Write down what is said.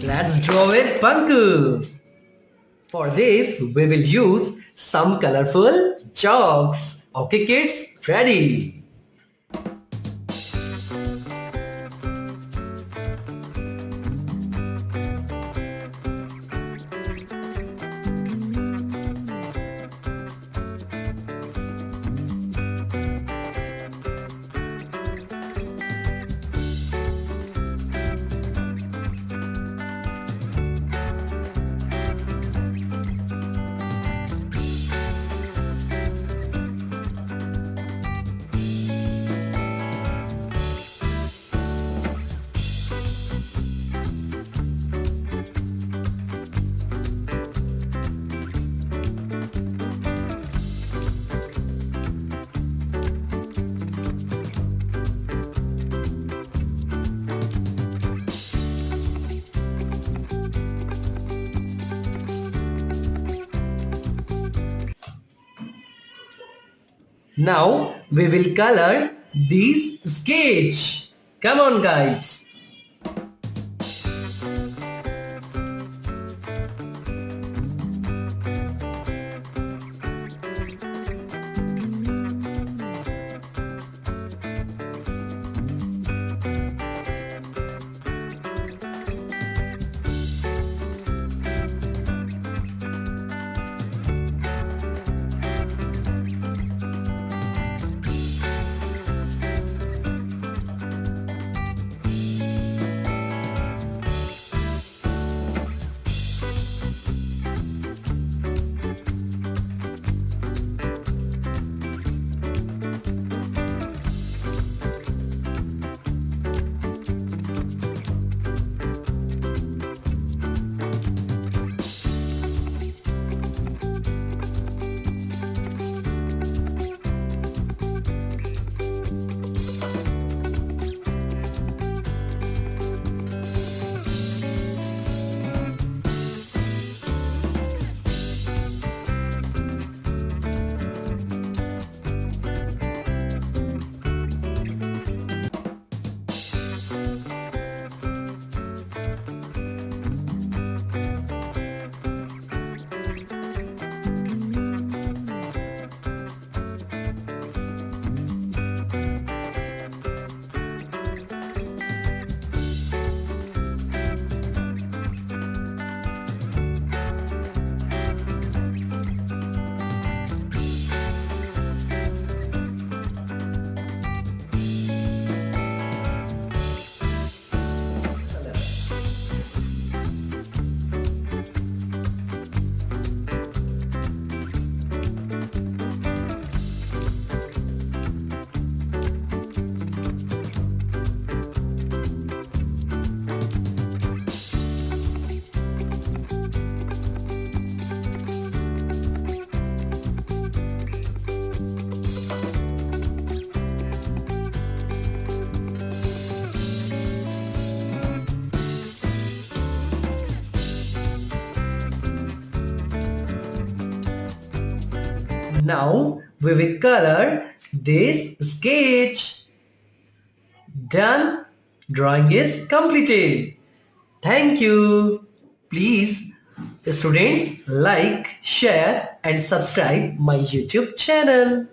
Let's draw with Panku. For this, we will use some colorful chalks. Okay kids, ready? Now we will color this sketch. Come on guys. Now we will color this sketch. Done. Drawing is completed. Thank you. Please, students, like, share and subscribe my YouTube channel.